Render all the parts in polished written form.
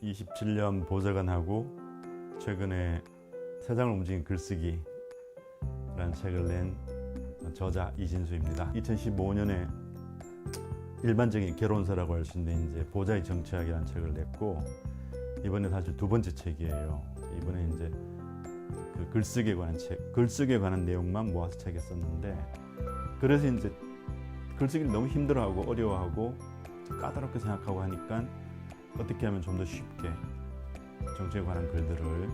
27년 보좌관하고 최근에 세상을 움직인 글쓰기라는 책을 낸 저자 이진수입니다. 2015년에 일반적인 결혼서라고 할 수 있는 이제 보좌의 정치학이라는 책을 냈고, 이번에 사실 두 번째 책이에요. 이번에 이제 그 글쓰기에 관한 책, 글쓰기에 관한 내용만 모아서 책에 썼는데, 그래서 이제 글쓰기를 너무 힘들어하고 어려워하고 까다롭게 생각하고 하니까 어떻게 하면 좀 더 쉽게 정치에 관한 글들을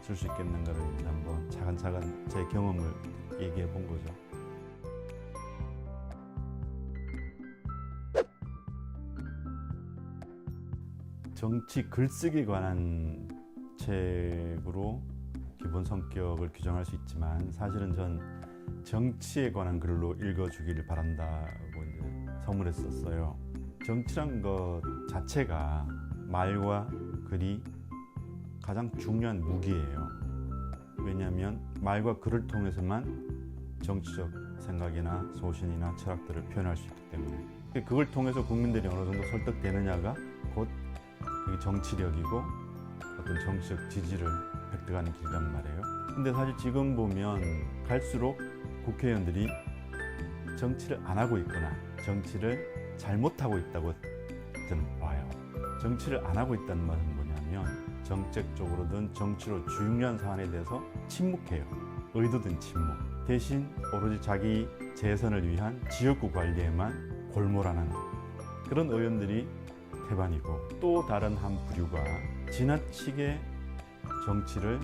쓸 수 있겠는가를 이제 한번 차근차근 제 경험을 얘기해 본 거죠. 정치 글쓰기에 관한 책으로 기본 성격을 규정할 수 있지만, 사실은 전 정치에 관한 글로 읽어주기를 바란다고 이제 서문했었어요. 정치란 것 자체가 말과 글이 가장 중요한 무기예요. 왜냐하면 말과 글을 통해서만 정치적 생각이나 소신이나 철학들을 표현할 수 있기 때문에, 그걸 통해서 국민들이 어느 정도 설득되느냐가 곧 그게 정치력이고 어떤 정치적 지지를 획득하는 길이란 말이에요. 근데 사실 지금 보면 갈수록 국회의원들이 정치를 안 하고 있거나 정치를 잘못하고 있다고 저는 봐요. 정치를 안 하고 있다는 말은 뭐냐면, 정책적으로든 정치로 중요한 사안에 대해서 침묵해요. 의도된 침묵. 대신 오로지 자기 재선을 위한 지역구 관리에만 골몰하는 그런 의원들이 태반이고, 또 다른 한 부류가 지나치게 정치를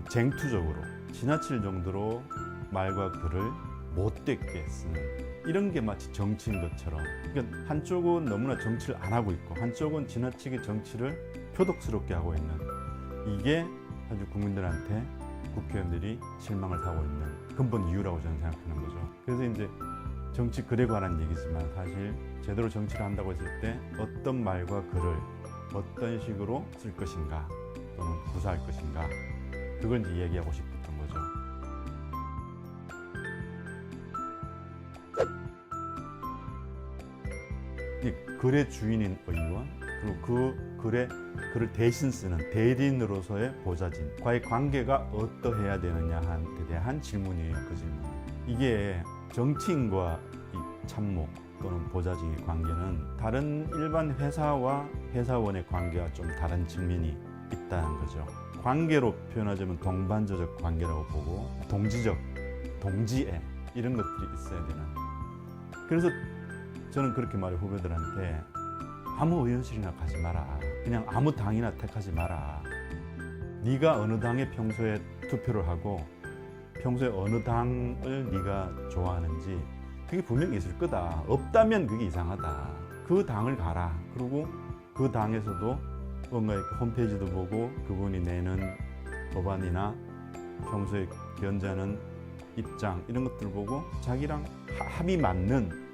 쟁투적으로 지나칠 정도로 말과 글을 못되게 쓰는, 이런 게 마치 정치인 것처럼, 그러니까 한쪽은 너무나 정치를 안 하고 있고 한쪽은 지나치게 정치를 표독스럽게 하고 있는, 이게 아주 국민들한테 국회의원들이 실망을 하고 있는 근본 이유라고 저는 생각하는 거죠. 그래서 이제 정치 글에 관한 얘기지만, 사실 제대로 정치를 한다고 했을 때 어떤 말과 글을 어떤 식으로 쓸 것인가 또는 구사할 것인가, 그걸 이제 얘기하고 싶었던 거죠. 이 글의 주인인 의원, 그리고 그 글을 대신 쓰는 대리인으로서의 보좌진과의 관계가 어떠해야 되느냐에 대한 질문이에요. 그 질문. 이게 정치인과 이 참모 또는 보좌진의 관계는 다른 일반 회사와 회사원의 관계와 좀 다른 측면이 있다는 거죠. 관계로 표현하자면 동반자적 관계라고 보고, 동지적, 동지애, 이런 것들이 있어야 되는. 그래서 저는 그렇게 말해, 후배들한테 아무 의원실이나 가지 마라. 그냥 아무 당이나 택하지 마라. 네가 어느 당에 평소에 투표를 하고 평소에 어느 당을 네가 좋아하는지 그게 분명히 있을 거다. 없다면 그게 이상하다. 그 당을 가라. 그리고 그 당에서도 뭔가 홈페이지도 보고 그분이 내는 법안이나 평소에 견지하는 입장, 이런 것들 보고 자기랑 합이 맞는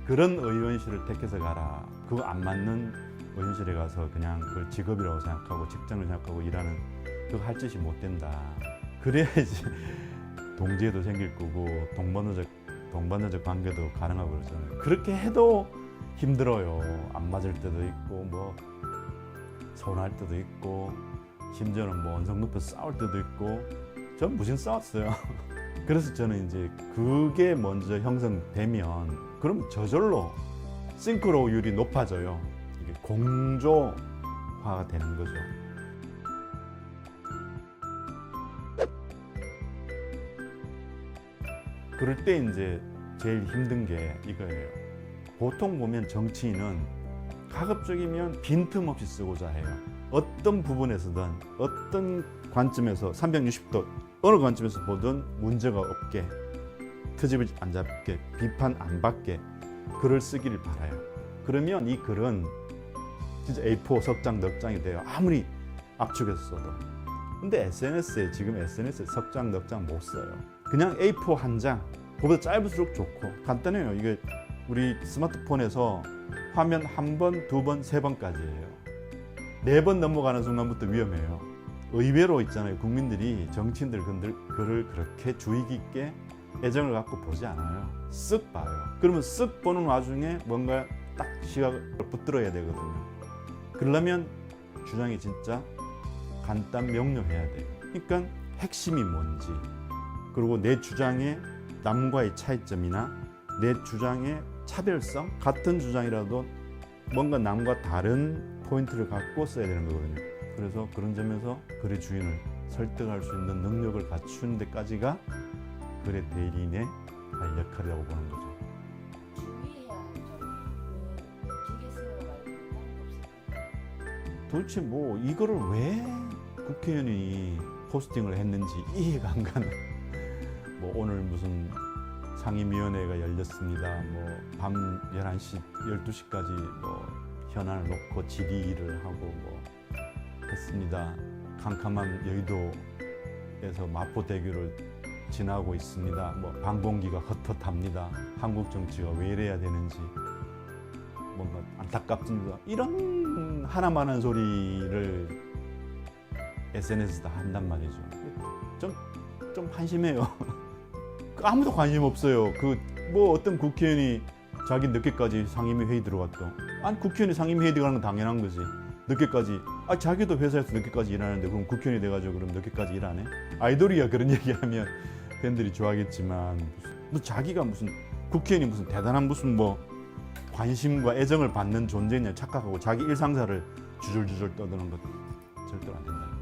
그런 의원실을 택해서 가라. 그거 안 맞는 의원실에 가서 그냥 그걸 직업이라고 생각하고 직장을 생각하고 일하는, 그거 할 짓이 못 된다. 그래야지 동지애도 생길 거고 동반자적 관계도 가능하고 그러잖아요. 그렇게 해도 힘들어요. 안 맞을 때도 있고, 뭐 서운할 때도 있고, 심지어는 뭐 언성 높여서 싸울 때도 있고. 전 무슨 싸웠어요. 그래서 저는 이제 그게 먼저 형성되면 그럼 저절로 싱크로율이 높아져요. 이게 공조화가 되는 거죠. 그럴 때 이제 제일 힘든 게 이거예요. 보통 보면 정치인은 가급적이면 빈틈없이 쓰고자 해요. 어떤 부분에서든 어떤 관점에서 360도 어느 관점에서 보든 문제가 없게, 트집을 안 잡게, 비판 안 받게 글을 쓰기를 바라요. 그러면 이 글은 진짜 A4 석 장, 넉 장이 돼요. 아무리 압축해서 써도. 근데 지금 SNS에 석 장, 넉 장 못 써요. 그냥 A4 한 장, 그보다 짧을수록 좋고 간단해요. 이게 우리 스마트폰에서 화면 한 번, 두 번, 세 번까지예요. 네 번 넘어가는 순간부터 위험해요. 의외로 있잖아요. 국민들이 정치인들 글을 그렇게 주의 깊게 애정을 갖고 보지 않아요. 쓱 봐요. 그러면 쓱 보는 와중에 뭔가 딱 시각을 붙들어야 되거든요. 그러려면 주장이 진짜 간단 명료해야 돼요. 그러니까 핵심이 뭔지, 그리고 내 주장의 남과의 차이점이나 내 주장의 차별성, 같은 주장이라도 뭔가 남과 다른 포인트를 갖고 써야 되는 거거든요. 그래서 그런 점에서 글의 주인을 설득할 수 있는 능력을 갖추는 데까지가 글의 대리인의 할 역할이라고 보는 거죠. 주의해야 할 점은 기계수요 말고 다른 게 없을까요? 도대체 뭐 이거를 왜 국회의원이 포스팅을 했는지 이해가 안 가는. 뭐 오늘 무슨 상임위원회가 열렸습니다. 뭐 밤 11시, 12시까지 뭐 현안을 놓고 질의를 하고 뭐 했습니다. 캄캄한 여의도에서 마포대교를 지나고 있습니다. 뭐 방공기가 헛헛합니다. 한국 정치가 왜 이래야 되는지 뭔가 안타깝습니다. 이런 하나만한 소리를 SNS에서 다 한단 말이죠. 좀 한심해요. 아무도 관심 없어요. 뭐 어떤 국회의원이 자기 늦게까지 상임위 회의 들어갔다. 아니 국회의원이 상임위 회의 들어가는 건 당연한 거지. 늦게까지. 자기도 회사에서 늦게까지 일하는데 그럼 국회의원이 돼가지고 그럼 늦게까지 일하네? 아이돌이야 그런 얘기하면 팬들이 좋아하겠지만 뭐 자기가 무슨 국회의원이 무슨 대단한 무슨 뭐 관심과 애정을 받는 존재냐 착각하고 자기 일상사를 주절주절 떠드는 것 절대로 안 된다는 거죠.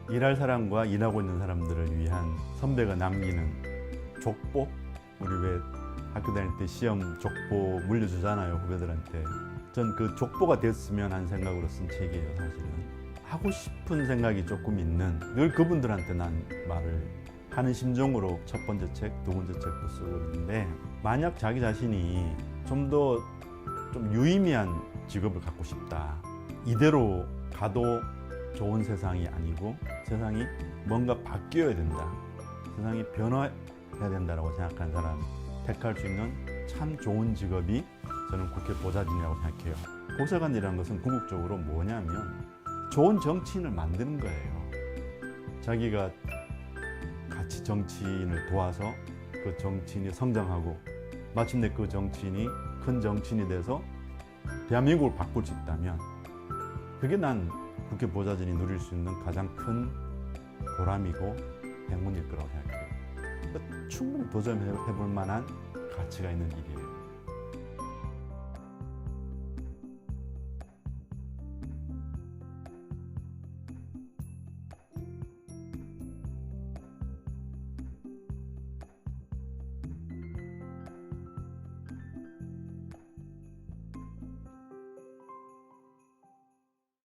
일할 사람과 일하고 있는 사람들을 위한 선배가 남기는 족보? 우리 왜 학교 다닐 때 시험 족보 물려주잖아요, 후배들한테. 전 그 족보가 됐으면 한 생각으로 쓴 책이에요, 사실은. 하고 싶은 생각이 조금 있는, 늘 그분들한테 난 말을 하는 심정으로 첫 번째 책, 두 번째 책도 쓰고 있는데, 만약 자기 자신이 좀 더 좀 유의미한 직업을 갖고 싶다. 이대로 가도 좋은 세상이 아니고 세상이 뭔가 바뀌어야 된다. 세상이 변화해야 된다라고 생각하는 사람 택할 수 있는 참 좋은 직업이 저는 국회 보좌진이라고 생각해요. 보좌관이라는 것은 궁극적으로 뭐냐면 좋은 정치인을 만드는 거예요. 자기가 같이 정치인을 도와서 그 정치인이 성장하고 마침내 그 정치인이 큰 정치인이 돼서 대한민국을 바꿀 수 있다면 그게 난 국회 보좌진이 누릴 수 있는 가장 큰 보람이고 행운일 거라고 생각해요. 충분히 도전해볼 만한 가치가 있는 일이에요.